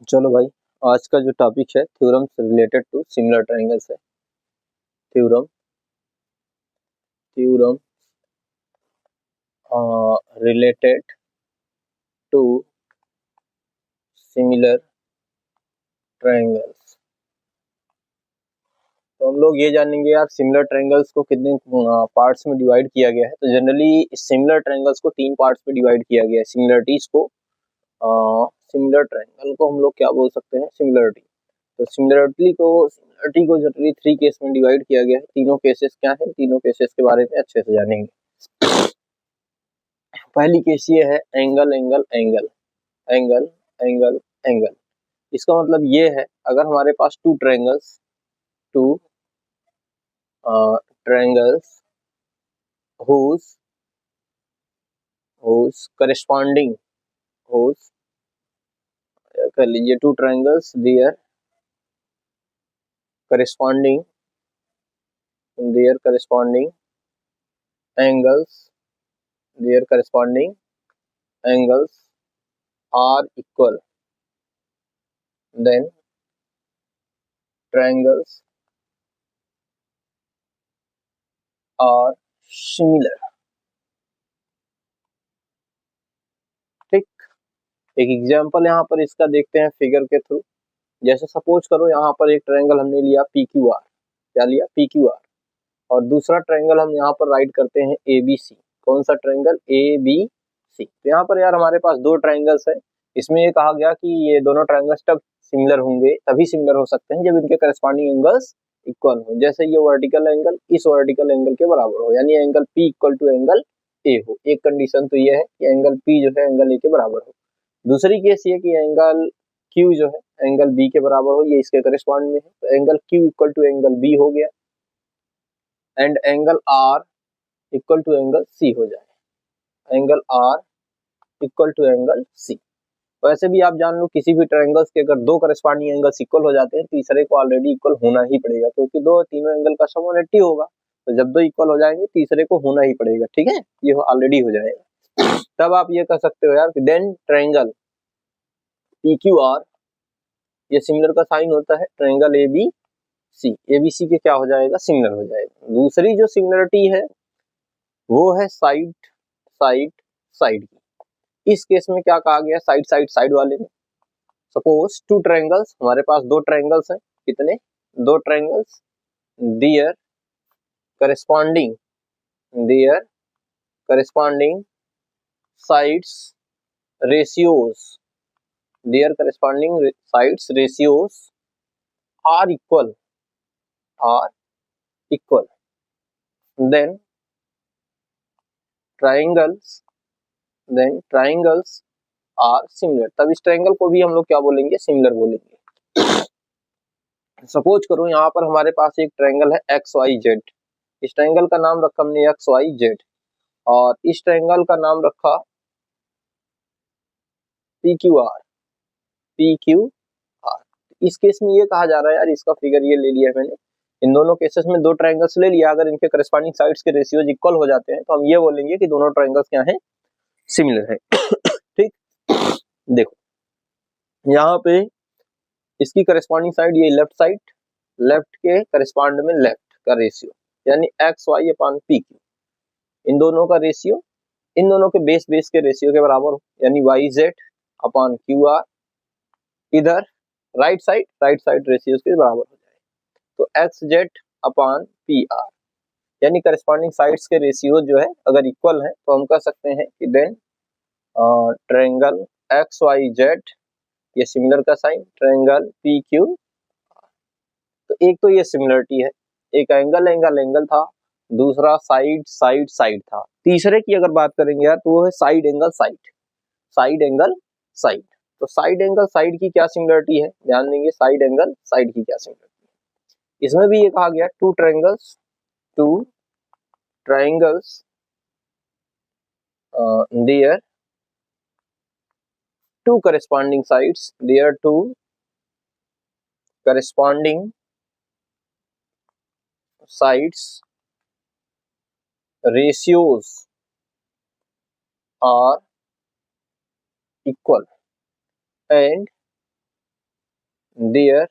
चलो भाई, आज का जो टॉपिक है theorems related to similar triangles है। Theorem theorem related to similar triangles. तो हम लोग ये जानेंगे यार सिमिलर ट्रायंगल्स को कितने पार्ट्स में डिवाइड किया गया है। तो जनरली सिमिलर ट्रायंगल्स को 3 पार्ट्स में डिवाइड किया गया है। सिमिलरिटीज को सिमिलर ट्रायंगल को हम लोग क्या बोल सकते हैं, सिमिलरिटी। तो सिमिलरिटी को जनरली 3 केस में डिवाइड किया गया है। तीनों केसेस क्या है, तीनों केसेस के बारे में अच्छे से जानेंगे। पहली केस ये है angle angle angle angle angle angle. इसका मतलब ये है, अगर हमारे पास two triangles whose corresponding whose कर लीजिए two triangles their corresponding angles are equal, then triangles are similar। ठीक, एक एग्जांपल यहाँ पर इसका देखते हैं फिगर के थ्रू। जैसे सपोज करो यहाँ पर एक ट्रायंगल हमने लिया PQR। क्या लिया? PQR। और दूसरा ट्रायंगल हम यहाँ पर राइट करते हैं ABC। कौन सा ट्रायंगल? ABC। तो यहाँ पर यार हमारे पास दो ट्रायंगल्स है। इसमें ये कहा गया कि ये दोनों ट्रायंगल्स तब सिमिलर होंगे, तभी सिमिलर हो सकते हैं जब इनके करस्पॉन्डिंग एंगल्स इक्वल हो। जैसे ये वर्टिकल एंगल इस वर्टिकल एंगल के बराबर हो, यानी angle P equal to angle A हो। एक कंडीशन तो ये है कि एंगल P जो है एंगल A के बराबर हो। दूसरी केस ये कि एंगल Q जो है एंगल B के बराबर हो, ये इसके करस्पॉन्ड में है। तो angle Q equal to angle B हो गया and angle R equal to angle C हो जाए। Angle R equal to angle C। वैसे भी आप जान लो, किसी भी ट्रायंगल्स के अगर दो करस्पॉन्डिंग एंगल्स इक्वल हो जाते हैं, तीसरे को ऑलरेडी इक्वल होना ही पड़ेगा, क्योंकि दो तीनों एंगल का सम 180 होगा। तो जब दो इक्वल हो जाएंगे तीसरे को होना ही पड़ेगा। ठीक है, ये ऑलरेडी हो जाएगा। तब आप ये कह सकते हो यार, देन ट्रायंगल PQR, ये सिमिलर का साइन होता है। ट्रायंगल ABC के क्या हो जाएगा? सिमिलर हो जाएगा। दूसरी जो सिमिलरिटी है वो है साइड साइड साइड की। इस केस में क्या कहा गया? साइड साइड साइड वाले में सपोज टू ट्रायंगल्स, हमारे पास दो ट्रायंगल्स हैं। कितने? दो triangles. There corresponding sides ratios are equal then triangles are similar. तब इस ट्रायंगल को भी हम लोग क्या बोलेंगे? सिमिलर बोलेंगे। सपोज करो यहाँ पर हमारे पास एक ट्रायंगल है XYZ। इस ट्रायंगल का नाम रखा हमने XYZ और इस ट्रायंगल का नाम रखा PQR। इस केस में ये कहा जा रहा है यार, इसका फिगर ये ले लिया मैंने। इन दोनों केसेस में दो ट्रायंगल्स ले लिया, अगर इनके करस्पॉन्डिंग साइड्स के रेशियोज इक्वल हो जाते हैं तो हम ये बोलेंगे कि दोनों ट्रायंगल्स क्या हैं? सिमिलर है। ठीक, देखो यहाँ पे इसकी करस्पॉन्डिंग साइड ये लेफ्ट के करस्पॉन्ड में लेफ्ट का रेशियो, यानी XY अपॉन PQ। इन दोनों का रेशियो इन दोनों के बेस के रेशियो के बराबर हो, यानी YZ अपॉन QR। इधर राइट साइड रेशियो के बराबर हो जाए तो XZ अपॉन PR, यानी करस्पॉन्डिंग साइड्स के रेशियो जो है अगर इक्वल है तो हम कह सकते हैं कि देन ट्रायंगल XYZ, ये सिमिलर का साइन, ट्रायंगल PQ। तो एक तो ये सिमिलरिटी है, एक एंगल था, दूसरा साइड था। तीसरे की अगर बात करेंगे यार तो वो है साइड एंगल साइड। तो साइड एंगल साइड की क्या सिमिलरिटी है? ध्यान देंगे, साइड एंगल साइड की क्या सिमिलरिटी है। इसमें भी ये कहा गया two triangles there two corresponding sides ratios are equal and their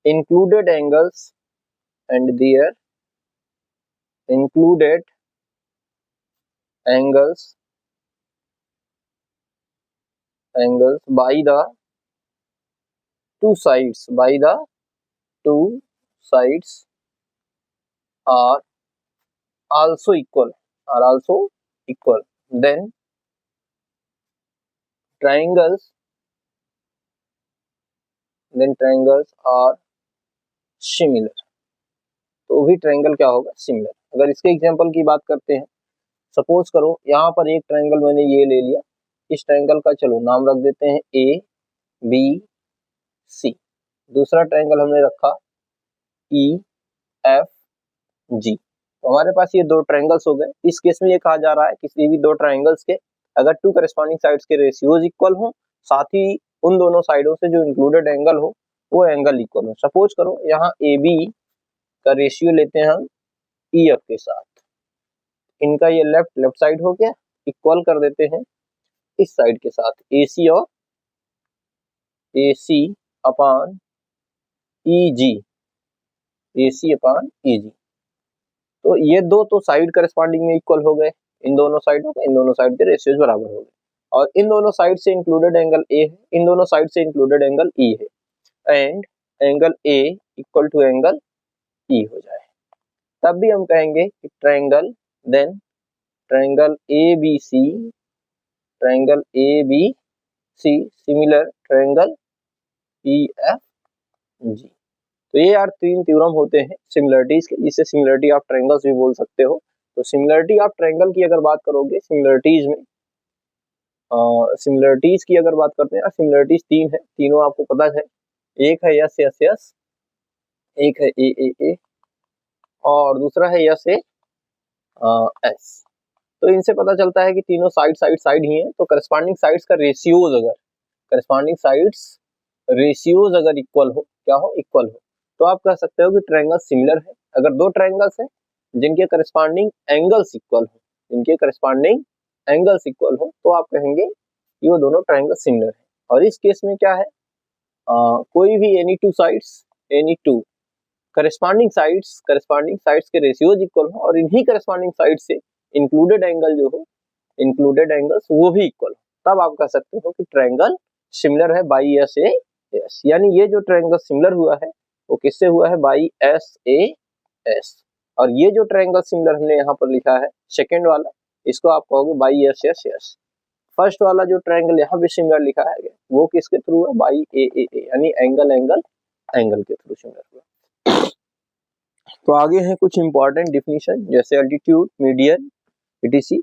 included angles and their included angles by the two sides are also equal then triangles are similar। तो भी ट्रायंगल क्या होगा, सिमिलर। अगर इसके एग्जांपल की बात करते हैं, सपोज करो यहाँ पर एक ट्रायंगल मैंने ये ले लिया, इस ट्रायंगल का चलो नाम रख देते हैं ए बी सी। दूसरा ट्रायंगल हमने रखा ई एफ जी। तो हमारे पास ये दो ट्रायंगल्स हो गए। इस केस में ये कहा जा रहा है किसी भी दो ट्रायंगल्स के अगर टू करस्पॉन्डिंग साइड्स के रेशियोज इक्वल हो, साथ ही उन दोनों साइडों से जो इंक्लूडेड एंगल हो वो एंगल इक्वल हो। सपोज करो यहाँ ए बी का रेशियो लेते हैं हम ई एफ के साथ, इनका ये लेफ्ट साइड हो गया, इक्वल कर देते हैं इस साइड के साथ ए सी और ए सी अपान ई जी, ए सी अपान ई जी। तो ये दो तो साइड करस्पॉन्डिंग में इक्वल हो गए, इन दोनों साइडों के, इन दोनों साइड के रेशियोज बराबर हो गए। और इन दोनों साइड से इंक्लूडेड एंगल ए है, इन दोनों साइड से इंक्लूडेड एंगल ई है, and angle A equal to angle E हो जाए, तब भी हम कहेंगे कि triangle A B C similar triangle E F G. तो ये यार तीन थ्योरम होते हैं सिमिलरिटीज के, जिसे सिमिलरिटी ऑफ ट्रायंगल्स भी बोल सकते हो। तो सिमिलरिटी ऑफ ट्रायंगल की अगर बात करोगे, सिमिलरिटीज की अगर बात करते हैं, सिमिलरिटीज तीन है, तीनों आपको पता है। एक है यस यस यस, एक है ए और दूसरा है यस ए एस। तो इनसे पता चलता है कि तीनों साइड ही हैं। तो करस्पॉन्डिंग साइड्स का रेशियोज अगर इक्वल हो, क्या हो, इक्वल हो, तो आप कह सकते हो कि ट्रायंगल सिमिलर है। अगर दो ट्रायंगल्स हैं जिनके करस्पॉन्डिंग एंगल्स इक्वल हो तो आप कहेंगे कि वो दोनों ट्रायंगल सिमिलर है। और इस केस में क्या है, कोई भी एनी टू करस्पॉन्डिंग साइड्स के रेशियोज इक्वल हो और इन्हीं करस्पॉन्डिंग साइड से इंक्लूडेड एंगल्स वो भी इक्वल हो, तब आप कह सकते हो कि ट्रायंगल सिमिलर है बाई एस ए एस। यानी ये जो ट्रायंगल सिमिलर हुआ है वो किससे हुआ है, बाई एस ए एस। और ये जो ट्रायंगल सिमिलर हमने यहाँ पर लिखा है सेकेंड वाला, इसको आप कहोगे by S S S. First वाला जो ट्रायंगल यहाँ पे सिमिलर लिखा है वो किसके थ्रू है, बाई ए यानी एंगल के थ्रू सिमिलर हुआ। तो आगे है कुछ इंपॉर्टेंट डिफिनीशन, जैसे एल्टीट्यूड, मीडियन, etc।